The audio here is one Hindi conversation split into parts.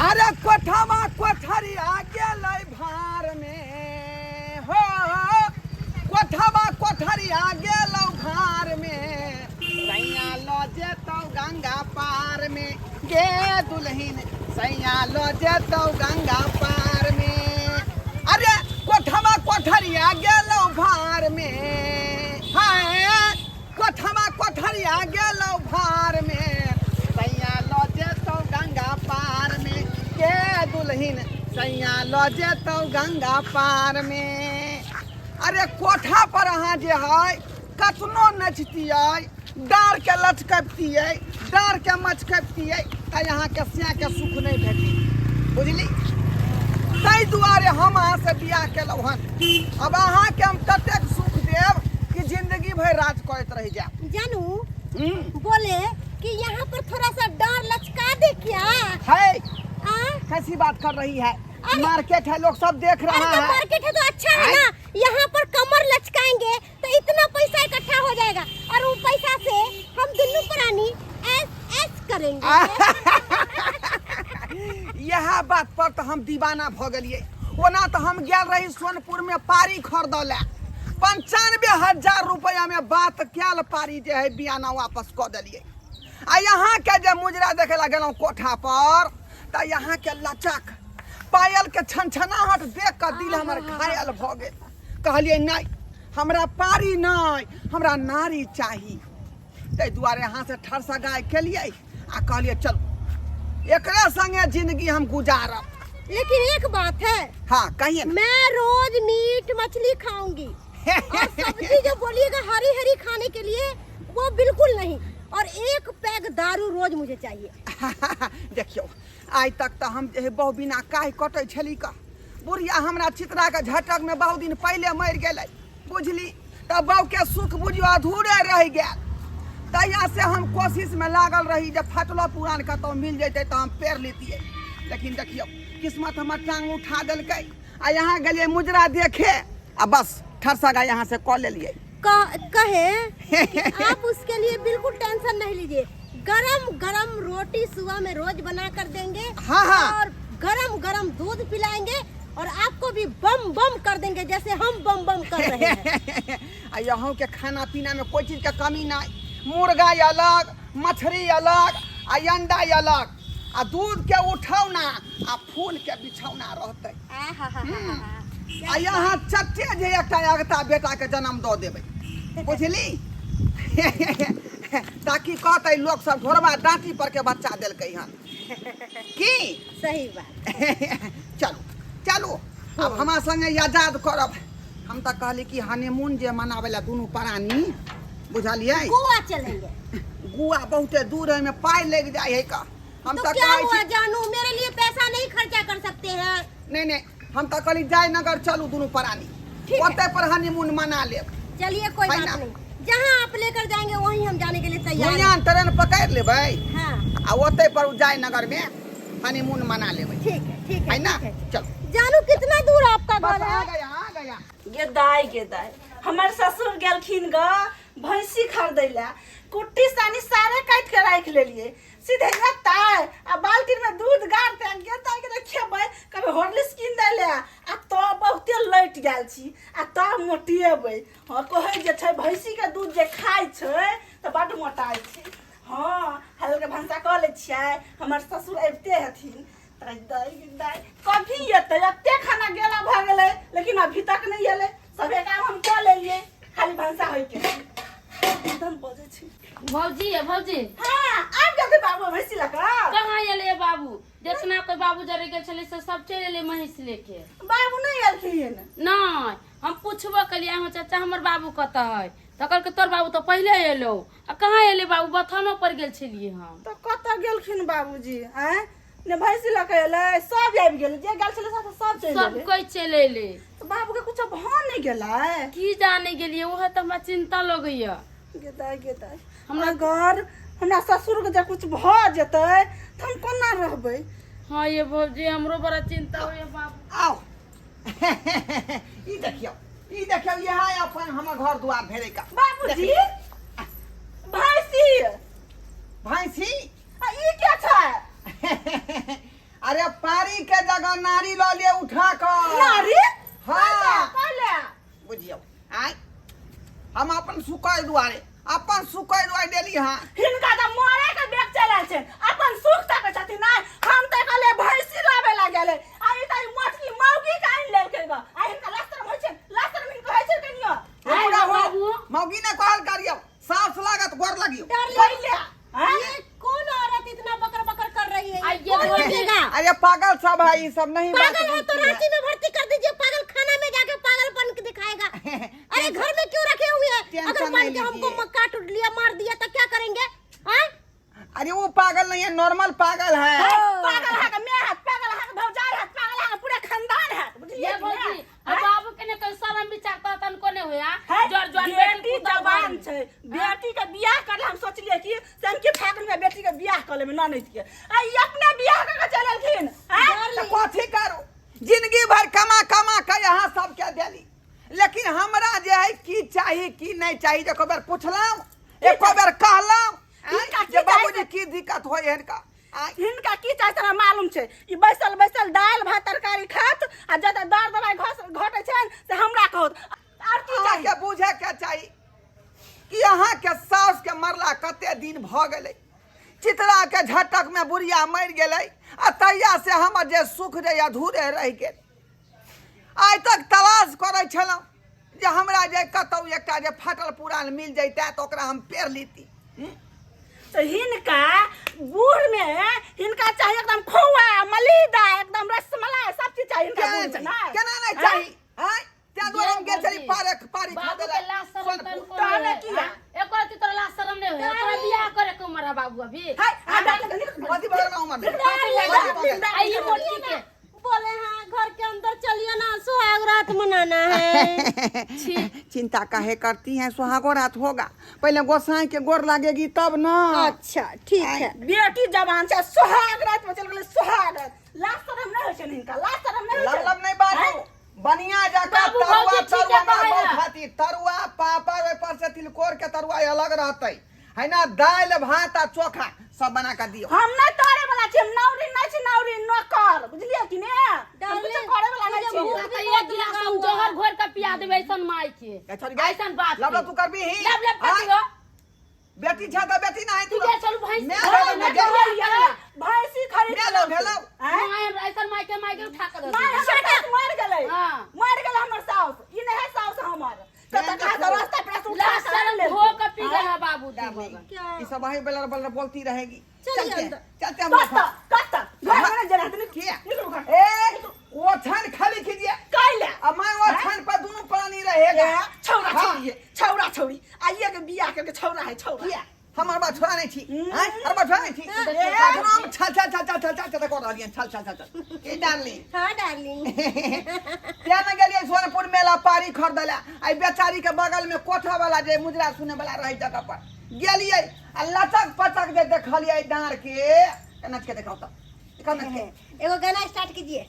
अरे कोठवा कोठरिया गेलै भार में हो कोठवा कोठरिया गेलौ भार में सैया लो जेतौ गंगा पार में गे दुल्हिन सैया लो जेतौ गंगा पार में। अरे कोठवा कोठरिया गेलौ भार में हाय कोठवा कोठरिया गेलौ भार में सैया लो जेतौ गंगा पार में गे दुल्हिन सैया लो जेतौ गंगा पार में। अरे कोठा पर अहाँ जे है कतनो नचतियै डार के लचकबतियै डार के मचकबतियै त यहाँ के सिया के सुख नहीं भेटी बुझली। ताहि दुआरे हम अहाँ से बियाह केलौ हन। अब अहाँ के हम ततेक सुख देव कि जिंदगी भर राज करत रह जाए। जानू बोले कि यहाँ पर थोड़ा सा डार लचका दे क्या है कैसी बात कर रही है। मार्केट है लोग सब देख रहा है। मार्केट है तो अच्छा है ना। यहाँ पर कमर लचकाएंगे तो इतना पैसा इकट्ठा हो जाएगा और वो पैसा से हम दोनों प्राणी ऐस करेंगे। यह बात पर तो हम दीवाना भ गलिए। ओना तो हम गेल रही सोनपुर में पारी खरीदले 95,000 रुपया में बात क्याल पारी जे है बियाना वापस क दिलिए। आ यहाँ के जे मुजरा देखे ला गेलौं कोठा पर त यहाँ के लचक पायल के छनछनाहट देख कर दिल हमर घायल भ गेल। कहलिए नहीं हमरा पारी नहीं हमरा नारी चाहिए। ताहि दुआरे यहाँ से ठरसा गाय केलिए आ कहलिए चलो एकरे संगे जिंदगी हम गुजारब। लेकिन एक बात है। हाँ कहिए। मैं रोज मीट मछली खाऊंगी और सब्जी जो बोलिएगा हरी हरी खाने के लिए वो बिल्कुल नहीं। और एक पैग दारू रोज मुझे चाहिए। देखियो आज तक तो हम बहु बिना काहे कटे छली का बुढ़िया हमरा चित्रा के झटक में बहुत दिन पहले मर गए बुझली। तब बहु के सुख बुझियो अधूरे रह गया। तैया से हम कोशिश में लागल रही जब फटलो पुरान कतौ मिल जैते तो हम पेड़ लेतिए। लेकिन देखियो किस्मत हमर टांग उठा दिलकै आ यहाँ गलिए मुजरा देखे आ बस ठरसगा यहाँ से कॉल ले लिए। कहे आप उसके लिए बिल्कुल टेंशन नहीं लीजिए। गरम गरम रोटी सुबह में रोज बना कर देंगे। हाँ। और गरम गरम दूध पिलाएंगे और आपको भी बम बम कर देंगे जैसे हम बम बम कर रहे हैं। यहाँ के खाना पीना में कोई चीज का कमी नहीं। मुर्गा अलग मछली अलग आ अंडा अलग आ दूध के उठौना आ फूल के बिछौना रहते। आ यहाँ चट्टे जे एकटा अगता बेटा के जन्म दो देवे बुझली। ताकि कहते लोग सब घोरवा डांटी पर के बच्चा दिलकै हन की सही बात। चलो चलो अब हमारा संगे आजाद करब। हम तो कहली कि हनीमून जे मनावे ला दोनों प्राणी बुझलिए गोवा चलेंगे। गोवा बहुते दूर है में पाई लग जाए है का। हम तो क्या हुआ जानू मेरे लिए पैसा नहीं खर्चा कर सकते हैं। नहीं हम तो कहली जयनगर चलू दोनों प्राणी ओते पर हनीमून मना ले। चलिए कोई बात नहीं जहाँ आप लेकर जाएंगे वहीं हम जाने के लिए तैयार हैं। यहाँ ट्रेन पकड़ लेबै। हाँ। आ ओते पर जयनगर में हनीमून मना लेबै। ठीक है ना चलो। जानू कितना दूर आपका घर है। आ गया गेदाई हमार ससुर गेलखिन ग भैंसी खरीदैला कुट्टी सानी सारे काट के राख लेलिए सीधे ताय आ बाल्टी में दूध गाड़ते गेदाई के खेबै कभी हॉर्लिक्स किन देले आ तो बहुते लट गेल छी आ तो मोटिएबै। हां कहै जे छै भैंसी के दूध जे खाइ छै त बड मोटाइ छै। हां हल्के भंसा क ले छियै हमर ससुर आबिते हथिन गेदाई कभी एते एते खाना गेला भ गेलै लेकिन अभी तक नहीं एले। सबे काम हम क लेलिए खाली भंसा होई के एकदम बजे छी। भौजी हां आब गेल बाबू भैंसी लका कहाँ एले बाबू। जितना कोई बाबू जरे गेल छले से सब चल एले महिष लेके। बाबू नहीं एलखिन नहीं हम पूछबो कलिए हम चाचा हमर बाबू कत है त कहल के तोर बाबू तो पहले एलो आ कहाँ एले बाबू बथानो पर गेल छलिए हम। तो कत गेलखिन बाबूजी हैं ने भैंसी लका एले सब आबि गेल जे गेल छले सब चल सब कोई चल एले। तो बाबू के कुछ भान नहीं गेलै की जाने गेलिए ओहे त हमरा चिंता लगैया। गेदाई हमरा घर हमरा ससुर के जे कुछ भ जेतै त हम कोना रहबै। हां ये भौजी हमरो बड़ा चिंता होय बाबू। आओ ई देखियो यहाँ अपन हमर घर द्वार भेले का बाबूजी भैंसी भैंसी ई क्या छै अरे पारी के जगह नारी लो लिए उठा कर नारी हाँ पहले बुझियो आय हम अपन सुकय दुआरे डेली हाँ हिनका त मोरे के बेक चला छै अपन सुख तक छथि नै हम त कहले भैंसी लाबे ला गेले आई त मोटकी मौगी का आइन लेल के ग आई हिनका लास्टर होय छै लास्टर में कहै छै कनियो पूरा हो मौगी ने कहल करियो साफ लागत गोर लगियो पहले ये कौन औरत इतना बकर बकर कर रही है? आई ये कौन बोल देगा? अरे पागल सब है ये सब नहीं बात पागल है तो होती रांची में भर्ती कर दीजिए। पागल खाना में जाके पागलपन दिखाएगा। अरे घर में क्यों रखे हुए हैं? टेंशन अगर मान नहीं के हमको लीजिए। मक्का टूट लिया मार दिया तो क्या करेंगे? हाँ? अरे वो पागल नहीं है नॉर्मल पागल है पागल है मैं हाथ पागल है भौजाई हाथ पागल है पूरा खानदान है बुझलिए ये भौजी अब बाबू के ने कोई शर्म विचार त तन कोने होया जर जवान बेटी जवान छै बेटी के बियाह कर हम सोचलिए कि संके फागुन में बेटी के बियाह कर लेबे ननद के आ ई अपने बियाह कर चललखिन तो कथी करू जिंदगी भर कमा कमा के यहाँ सब के देली लेकिन हमरा जे है की चाहिए की नहीं चाहिए एको बार पूछलौं एको बार कहलौं जे बाबूजी की दिक्कत होय इनका हिनका की चाहे तोरा मालूम छै ई बैसल बैसल दाल भात तरकारी खात आ जत दर दवाई घटै छै से हमरा कहत और की के चाहिए बुझे के चाहिए कि यहाँ के सास के मरला कते दिन भ गेलै चितरा के झटक में बुढ़िया मर गेलै आ तैया से हमर जे सुख रे अधूरे रह गेल आइ तक तलाश करै छलौं जे हमरा जे कतौ एकटा जे फटल पुरान मिल जैते तो ओकरा हम पेड़ लीती तो हिनका बूढ़ में हिनका चाहिए एकदम खोआ मलीदा एकदम रसमलाई सब चीज चाहिए हिनका बूढ़ में ना केना नहीं चाहिए हैं त्या दुआरे हम गेल छली पारी खा बाबू देला के लाश शर्म तन ताने कोने किया? एको रति तोरा लाश शर्म नहीं होया तोरा बियाह करे के उम्र है बाबू अभी हाय आ कथी बगल में उमर आई ये मोटी के बोले हाँ घर के अंदर चलिए ना सुहाग रात मनाना है। चिंता काहे करती हैं सुहागो रात होगा पहले गोसाई के गोर लगेगी तब ना अच्छा ठीक है। बेटी जवान छै सुहाग रात में चल गेलै सुहाग रात लास्ट शर्म नहीं होय छै हिनका लास्ट शर्म नहीं होय लब नहीं बाजू बनिया जाकर बाबू तरुआ भौजी ठीक है तरुआ कहे में ना। खाती तरुआ पापड़ ओइ पर से तिलकोर के तरुआ अलग रहते है ना दाल भात आ चोखा सब बना कर दियो हम नहीं तोरे वाला छी नौरी नहीं छी नौरी नौकर बुझलिए कि ने हम कुछ करे वाला नहीं छी तो ये गिलास हम जोहर घोर के पिया देबे ऐसन माई के ऐसन बात लब तू करबी ही लब लब कर दियो बेटी छ त बेटी नहीं तू तू जा चल भैंस मैं भैंसी खरीद भेलो भेलो ऐसन माई के उठा के दे माय हमर मर गेलै हां मर गेलै हमर साउस ई नहीं है साउस हमर कत खा के रास्ता पर उठा लाश शर्म ले धो के पी गए है बाबू दी क्या? ये सब वही बलर बलर बोलती रहेगी चलिए चलते अंदर। चलते हम कत घर में जरा तने किया निकलो घर ए वो छन खाली कीजिए कैले अब मैं वो छन पर दोनों प्राणी रहेगा छौरा हाँ। छौरी है छौरा छौरी आइए के बियाह करके छौरा है छौरा किया हमार बात छोड़ा नहीं थी हैं हमार बात छोड़ा नहीं थी अखनो हम छल कर रहलियन छल के डालनी हाँ डार्लिंग। क्या न गेलिए सोनपुर मेला पारी खरीदला आई बेचारी के बगल में कोठा वाला जे मुजरा सुने वाला रही जगह पर गेलिए आ लचक पचक जे देखलिए डांर के नच के देखाओ तो नच के एगो गाना स्टार्ट कीजिए।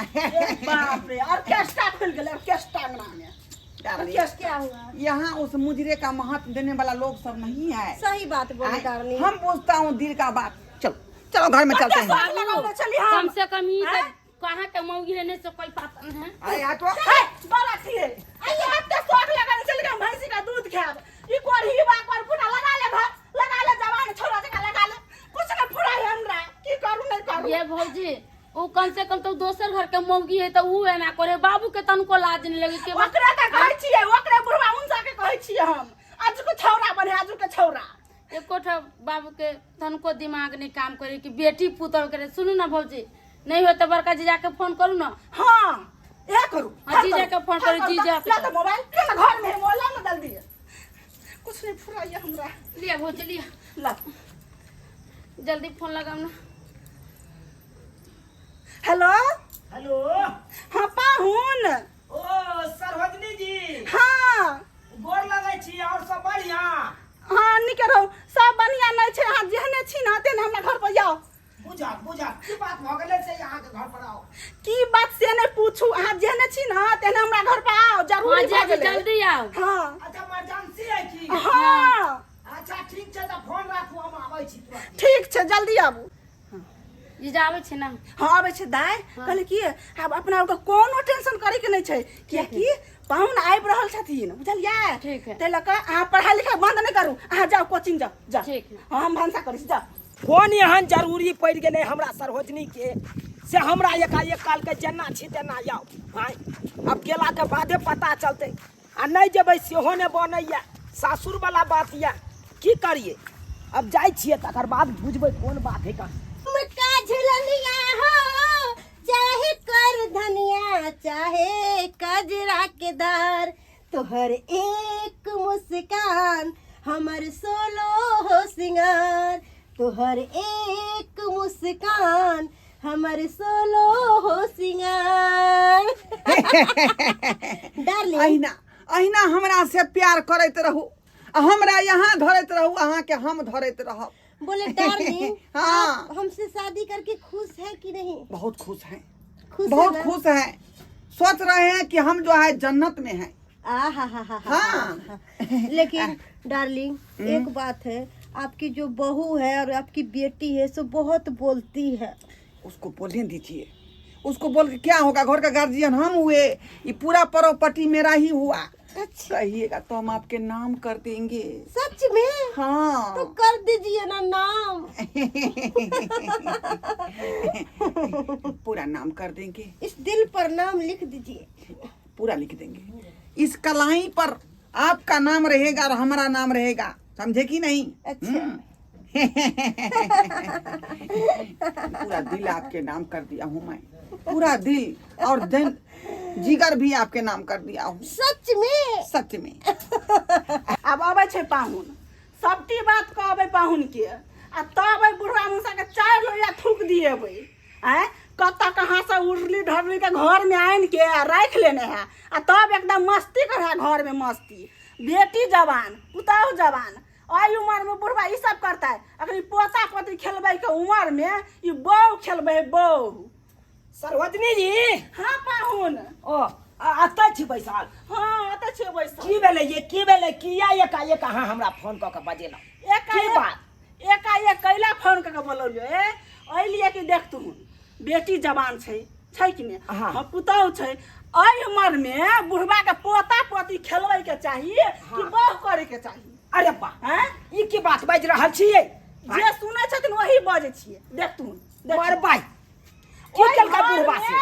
बाप रे ऑर्केस्ट्रा खुल गेलै ऑर्केस्ट्रा में डार्लिंग क्या हुआ? यहाँ उस मुजरे का महत्व देने वाला लोग सब नहीं है सही बात बोले डार्लिंग। हम पूछता हूँ दिल का बात चलो चलो घर में चलते हैं चलिए कम हम से कम ही हैं? कहां के मौगी रहने से कोई पता नहीं है अरे हटो बड़ा थी आइए हत्ते शौक लगाने चल गए भैंसी का दूध खाब ई कोर ही बा कोर फुटा लगा ले जवान छोरा जका लगा ले कुछ ना फुरा है हमरा की करू नहीं करू ये भौजी वो कम से कम तो दोसर घर के मौगी है तो वो है ना करे बाबू के तनको लाज नहीं लगे के ओकरा त कहै छियै ओकरे बुढ़वा उनसा के कहै छियै हम आज को छौरा बने आज के छौरा एकोठा बाबू के तनको दिमाग नहीं काम करे कि बेटी पुतौ करे सुनू ना भौजी नहीं हो तो बड़का जीजा के फोन करू ना हां ए करू हाँ, जीजा के फोन करू जीजा ला तो मोबाइल के घर में मोला में डाल दिए कुछ नहीं फुराइए हमरा लिया भौजी लिया ला जल्दी फोन लगाओ ना हेलो हेलो हां पाहुन ओ सरवजनी जी हां गोर लगै छी और सब बढ़िया हां निके रहू सब बढ़िया नहीं छै हां जेहने छी ना तेने हमरा घर पर जाओ बुझा की बात भ गेलै से यहाँ के घर पर आओ की बात से नहीं पूछू हां जेहने छी ना तेने हमरा घर पर आओ जरूरी हाँ, भ गेलै जल्दी आओ हां अच्छा इमरजेंसी है की हां अच्छा ठीक छै त फोन राखू हम आबै छी तुरंत ठीक छै जल्दी आबू जीजा आवे छे ना। हाँ आवे छे दाय कहले कि अब अपना लोग कोनो टेंशन करे के नहीं छे कि पाहुन आबि रहल छथिन बुझलियै। ठीक है। ते लक अहाँ पढ़ाई लिखाई बंद नहीं करू, अहाँ जाओ कोचिंग जाओ जा। ठीक है। हाँ हम भांसा करै छी जा। फोन यहाँ जरूरी पड़ गए हमरा सरोजनी के से हमरा एकाएक काल के जेना छी तेना जाओ। हाँ अब गेला के बादे पता चलते आ नहीं जेबै सेहो ने बनैया सासुर वाला बात या की करिए। अब जाय छियै तकर बाद बुझबै कोन बात है का। मुटका झुलनिया हो चाहे कर धनिया चाहे कजरा के दार, तोहर एक मुस्कान हमर सोलो हो सिंगार, तोहर एक मुस्कान हमर सोलो हो सिंगार। डार्लिंग अहिना अहिना हमरा से प्यार करैत रहू, हमरा यहाँ धरैत रहू, अहाँ के हम धरैत रहब। बोले डार्लिंग हाँ। आप हमसे शादी करके खुश है कि नहीं? बहुत खुश हैं, खुश बहुत है ना? खुश हैं। सोच रहे हैं कि हम जो है जन्नत में हैं। हाँ। लेकिन डार्लिंग एक बात है, आपकी जो बहू है और आपकी बेटी है सो बहुत बोलती है। उसको बोलने दीजिए, उसको बोल के क्या होगा, घर का गार्जियन हम हुए, ये पूरा प्रॉपर्टी मेरा ही हुआ। अच्छा कहिएगा तो हम आपके नाम कर देंगे। सच में? हाँ तो कर दीजिए ना नाम। पूरा नाम कर देंगे, इस दिल पर नाम लिख दीजिए। पूरा लिख देंगे। इस कलाई पर आपका नाम रहेगा और हमारा नाम रहेगा, समझे कि नहीं? अच्छा। पूरा दिल आपके नाम कर दिया हूँ मैं, पूरा दिल और दिल जिगर भी आपके नाम कर दिया हूँ। सच में? सच में। अब आवे छे पाहुन, सबटी बात कहबे पाहुन के आ तब बुढ़वा मुसा के 4 लोया थूक दिएबै। हैं कत्ता कहाँ से उड़ली ढरली के घर में आन के रख लेने है आ तब एकदम मस्ती करे घर में मस्ती। बेटी जवान पुताऊ जवान आई उम्र में बुढ़वा ई सब करता है। अगर पोता पोती खेलबे के उम्र में ई बहू खेलबे बहू। सरोजनी जी हाँ पाहुन। ओ अतै छी बैसल। हाँ अतै छे बैसल। की भेलै ये की भेलै किया एकाएक अहाँ हमरा फोन कऽ के बजेलौ की बात? एकाएक कैला फोन कऽ के बोलौलियो एलिए कि देख तू बेटी जवान छै कि ने हम पुतौ छै एहि उम्र में बुढ़वा के पोता पोती खेलबै के चाहिए कि बहू करे के चाहिए। अरे वाह हैं ई की बात बाजि रहल छियै? जे सुनै छथिन वही बजै छियै। देख तू मर बाई की केलकै बुढ़वा से?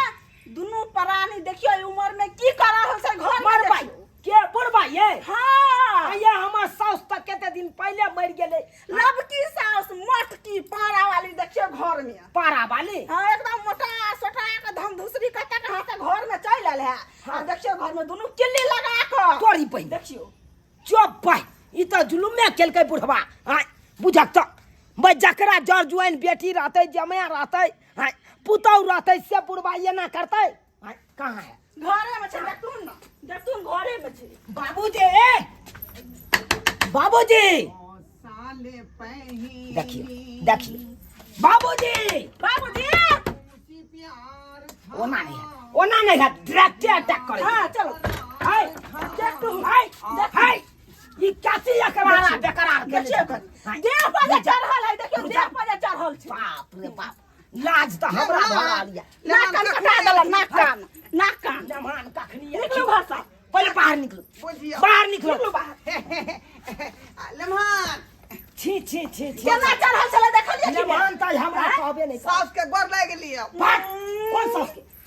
दुनू प्राणी देखियो ई उम्र में की कर रहल छै घर में। मर बाई के बुढ़वा ये? हाँ ये हमर साउस तक केते दिन पहले मर गेलै। लबकी साउस मोटकी पारा वाली देखियो घर में। पारा वाली? हाँ एकदम मोटा सोटा के धम धुसरी कत्ता के हाथ घर में चल आयल है। हाँ देखियो घर में दोनों किल्ली लगा के तोरी पई देखियो। चुप भाई ई तो जुलुमे केलकै बुढ़वा। हां बुझक तो मैं जकरा जर जुआन बेटी रहते जमाया रहते हां पुतौ रहते से बुढ़वा ये ना करते। हां कहां है? घरे में छै देखतुन ना देखतुन घरे में छै। बाबूजी बाबूजी साले पहली देखिए देखिए बाबूजी बाबूजी प्यार ओना नहीं है डायरेक्ट अटैक करे। हाँ चलो हाय देख तू हाय हाय ई कैसी एकरारा बेकरार के देखियो देह पर चढ़ल है। देखियो देह पर चढ़ल छै। बाप रे बाप लाज तो हमरा भरा लिया। नाक कान कटा देला नाक कान जमान कखनी निकलो घर से। पहले बाहर निकलो बुझियो बाहर निकलो। निकलो बाहर। लम्हान छी छी छी छी केना चढ़ल छले देखलिए कि जमान त हमरा कहबे नहीं सास के गोर लाग लियो। बात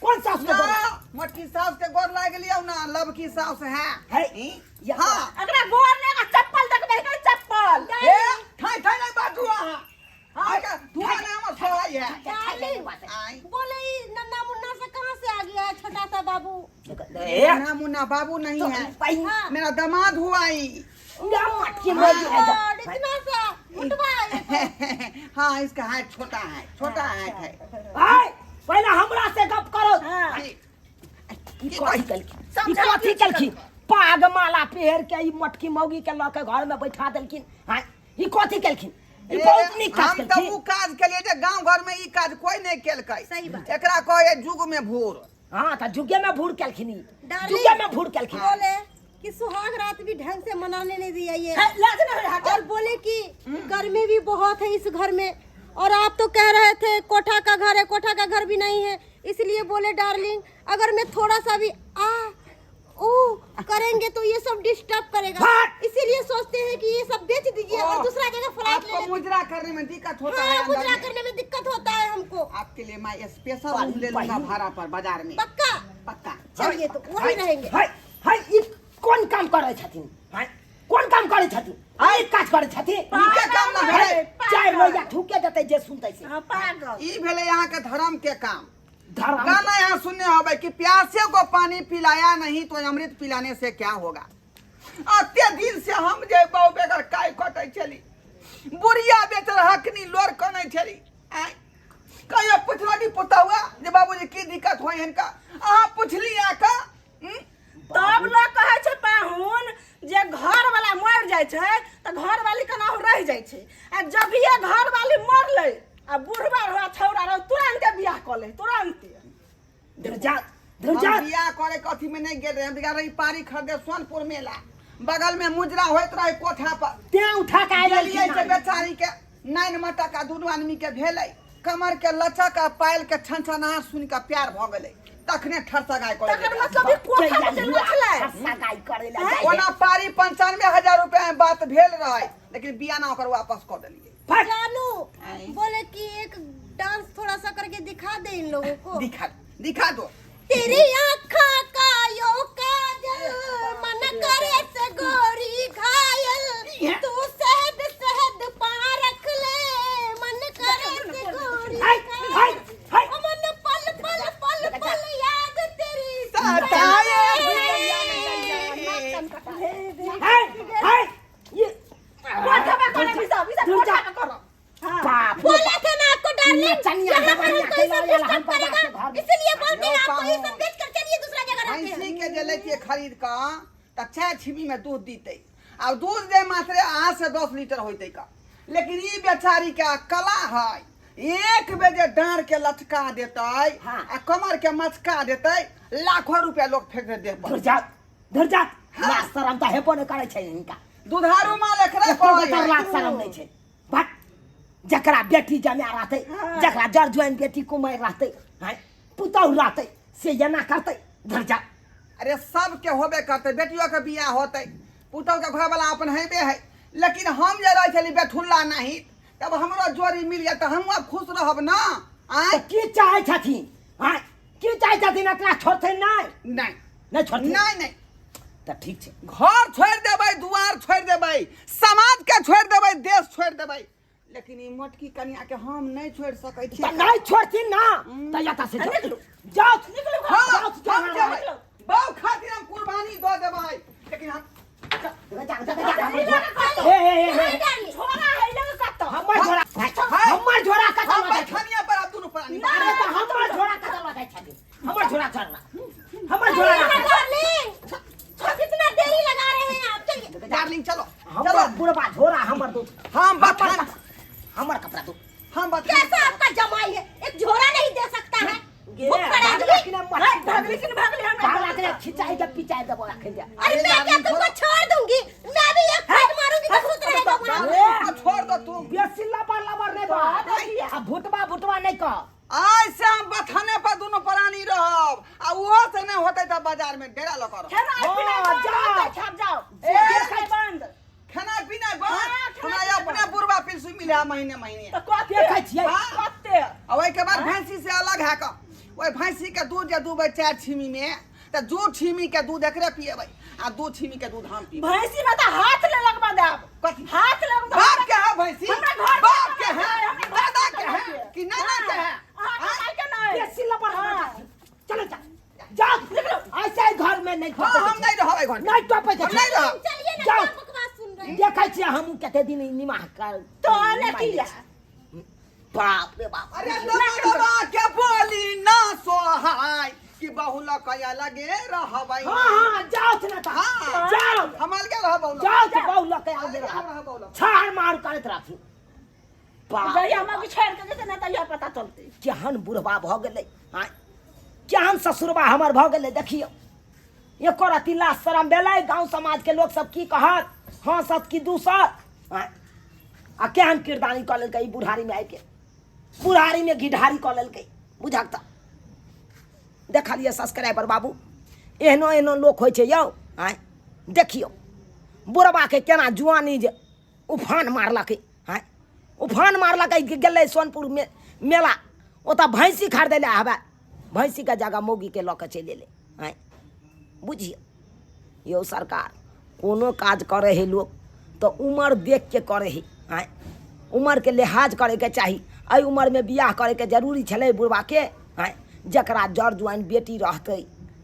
कौन सास के बोल मोटकी सास के गोर लाग लियो ना, लबकी सास है। है हाँ अगला गोर ने का चप्पल देखबे के चप्पल। ए ठाई ठाई नहीं बात हुआ। हां का धुआं ने हमर सोलाई है। डार्लिंग आई बोले ई नन्ना मुन्ना से कहाँ से आ गया है छोटा सा बाबू? ना मुन्ना बाबू नहीं है, हाँ। मेरा दामाद हुआ ही। मटकी और इतना सा मुटवा है। हाँ इसका हाथ छोटा है, छोटा हाथ है। हाय पहले हमरा से गप करो। हां ई कथी कलखी पाग माला पेहर के ई मटकी मौगी के ल के घर में बैठा देलखिन। हां ई कथी कलखिन? ई बहुत निक काज हम तो कलखिन। वो काज के लिए जे गांव घर में ई काज कोई नहीं केलकै। सही बात। एकरा कहे जुग में भूर। हां त जुगे में भूर केलखिन ई डार्लिंग जुगे में भूर केलखिन। बोले कि सुहाग रात भी ढंग से मनाने नहीं दिया ये, लाज न है। और बोले कि गर्मी भी बहुत है इस घर में और आप तो कह रहे थे कोठा का घर है, कोठा का घर भी नहीं है, इसलिए बोले डार्लिंग अगर मैं थोड़ा सा भी ओ करेंगे तो ये सब डिस्टर्ब करेगा, इसीलिए सोचते हैं कि ये सब बेच दीजिए और दूसरा जगह फ्लैट ले आपको लेंगे। मुजरा करने में दिक्कत होता है हाँ, अंदर मुजरा में। करने में दिक्कत होता है हमको। आपके लिए मैं स्पेशल रूम ले लूंगा भाड़ा पर बाजार में। पक्का पक्का। चलिए तो वही रहेंगे। हाय हाय ई कौन काम करे छथिन? हाय कौन काम करे छथिन? आई काज करे छथिन? इनके काम ना भेलै। चाय लोया ठुके देते जे सुनते से। हाँ, पागल। ई भेले यहाँ के धर्म के काम। धर्म गाना यहाँ सुनने होगा कि प्यासे को पानी पिलाया नहीं तो अमृत पिलाने से क्या होगा। अत्य दिन से हम जे बहु बेगर काय कटै छली, बुढ़िया बेचर हकनी लोर कनै छली। आय कहियो पुछलनी पुतौआ जे बाबूजी की दिक्कत होय इनका, अहाँ पुछली आका? तब लोग कहे छे पाहुन जे घर वाला मर जाय छे त घर वाली केनाहु रह जाय छे, आ जब ये घर वाली मरले आ बुढ़वा हुआ छौरा रह तुरंत बियाह क ले, तुरंत। धरजात हम बियाह करे कथी में नहीं गेल रहे, हम रही पारी खरीदे सोनपुर मेला, बगल में मुजरा होइत रहे कोठा पर। ते उठा के आइले गेलियै से बेचारी के 9 मटा का दुनू आदमी के भेलै, कमर के लचक आ पायल के छनछनाहट सुन के प्यार भ गेलै, तखने ठरसगाय करे। तकर मतलब ई कोठा में चल छले। सगाई करे ला ओना पारी 95,000 रुपया में बात भेल रहे, लेकिन बिया ना ओकर वापस कर देलियै। जानू बोले कि एक डांस थोड़ा सा करके दिखा दे इन लोगों को। दिखा दो। तेरी आँखों का यो काजल मन करे से गोरी घायल, तू शहद शहद पा रख ले मन करे से गोरी घायल, मन पल पल पल पल याद तेरी सताए। हाय हाय ये कोठा में करे विसा कोठा में करो। बाप बोले थे ना आपको डार्लिंग, चनिया यहाँ पर चनिया हमको ये सब खिलाया डिस्टर्ब हम करेगा, बाजार से इसलिए बोलते हैं आपको ये पाहुन। सब बेच कर चलिए दूसरा जगह रहते भैंसी हैं। के जे लेतियै खरीद का त 6 छिमी में दूध दीते, और दूध दे मात्रे 8 से 10 लीटर होते का, लेकिन ई बेचारी के कला है, एक बजे डांर के लटका देते आ कमर के मचका देते, लाखों रुपया लोग फेंक दे देह पर। धरजात ना शरम त हेबो न करे छै इनका। दुधारू माल एकरा एको कहै बेटर है। लाख शरम नहीं छै। बट जकरा बेटी जमे रहते, जकरा जर जुआन बेटी कुमार रहते, हाय पुतौह रहते, से एना करते। धरजात अरे सबके होबे करते, बेटियों के बियाह होते, पुतौ के घर वाला अपन हेबे है, लेकिन हम जे रह छली बेठुल्ला नहीं, तब हमरो जोड़ी मिल गया तो हम अब खुश रहब ना। आय त की चाहे छथिन? हाय की चाहे छथिन? एकरा छोड़ते नहीं नहीं नहीं छोड़ते नहीं त ठीक छै। घर छोड़ देबै, दुआर छोड़ देबै, समाज के छोड़ देबै, देश छोड़ देबै, लेकिन ई मोटकी कन्या के हम नहीं छोड़ सकै छी। त नहीं छोड़थिन ना त यता से निकलू। जाओ हाँ, हम जेबै, बहु खातिर हम कुर्बानी दऽ देबै, लेकिन हम छोरा है लगे कतो। हमर झोरा कतऽ हम लगाइ छै? खनिया पर अब दुनू प्राणी अरे त हमर झोरा कतऽ लगाइ छै? हमर झोरा छोड़ना, हमर झोरा लगाइ। डार्लिंग कितना देरी लगा रहे हैं आप, चलिए। डार्लिंग चलो हमर चलो, बुढ़वा झोरा हमर दो, हम बता हमर कपड़ा दो। हम बता कैसा आपका जमाई है, एक झोरा नहीं दे सकता है। वो खड़ा है। भागली कि भागली हम भागला के खिंचाई के पिचाई देबो रख दे। अरे मैं क्या तुमको छोड़ दूंगी, मैं भी एक फाइट मारूंगी तो खुश रहेगा वहाँ। छोड़ दो तुम। बेसी लबर नहीं बा। आ भुटवा नहीं कह। आज से हम बथाने पर दोनों प्राणी रहब, आ वो से नहीं होते तो बाजार में डेरा लगा रहो। जाओ छाप जाओ। ए, बंद। खाना पीना बंद, हाँ, खाना हमरा पीना अपने बुढ़वा पिलसु मिले महीने महीने। तो कते देखै छियै? कते और ओहि के बाद भैंसी से अलग है का, ओहि भैंसी के दूध जे दूबै 4 छिमी में, तो 2 छिमी के दूध एकरे पिएबै, आ 2 छिमी के दूध हम पीबै। भैंसी में तो हाथ ले लगवा देब। कथी? हाथ ले लगवा। बाप के है भैंसी, हमरा घर में बाप के है, हमरा घर दादा में के है कि नाना के है? हां के नहीं। बेसी लबर हाँ। चलो जाओ निकलो। ऐसे घर में नहीं हाँ, हम नहीं रहबै घर में। नहीं टपै हम नहीं रहब। चलिए ना, जाओ। क्या बकवास सुन रहे हैं। देखै छियै हम कते दिन निमाह कर तो ने किया। बाप रे बाप। अरे दबा के बोली ना सोहाय कि बहुल कया लगे रहबै। हाँ जाओ ना ता। हाँ। जाओ हमल के रह बहुल। जाओ तो बहु लके आगे रह रहा बहुल। छाड़ मार करत राखी। बाप जइया हम के छेड़ के देते ना त यह पता चलते। केहन बुढ़वा भ गेलै। हां केहन ससुरबा हमर भ गेलै देखियो। एको रति लाज शरम भेलै, गांव समाज के लोग सब की कहत, हाँ सत की दूसर। हां आ केहन किरदानी क लेलकै ई बुढ़ारी में आइ के। बुढ़ारी में घिढारी कऽ लेलकै बुझक तऽ देखलिए सब्सक्राइबर बाबू एहनो एहनो लोक होइ छै यौ आँय देखियौ बुढ़बा के केना जुआनी जे उफान मारलकै आँय उफान मारलकै गेलै सोनपुर में मेला ओतऽ भैंसी खरीदै लए आबे भैंसी के जगह मौगी के लऽ कऽ चलि एलै आँय बुझियौ यौ सरकार कोनो काज करे है लोग तो उम्र देख के करे है आँय उम्र के लिहाज करे के चाही एहि उम्र में बियाह करे के जरूरी छलै बुढ़बा के आँय जकरा जड़ जुआन बेटी रहतै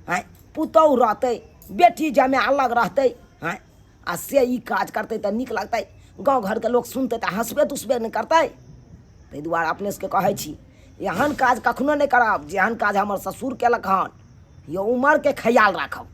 आँय पुतौह रहतै बेटी जमे अलग रहतै आँय आ से ई काज करतै तऽ नीक लगतै गाँव घर के लोग सुनतै तऽ हंसबे दुसबे नहि करतै ताहि दुआरे अपने सबके कहै छी एहन काज कखनो नहि करब जेहन काज हमर ससुर केलक हन यौ उम्र के ख्याल राखब।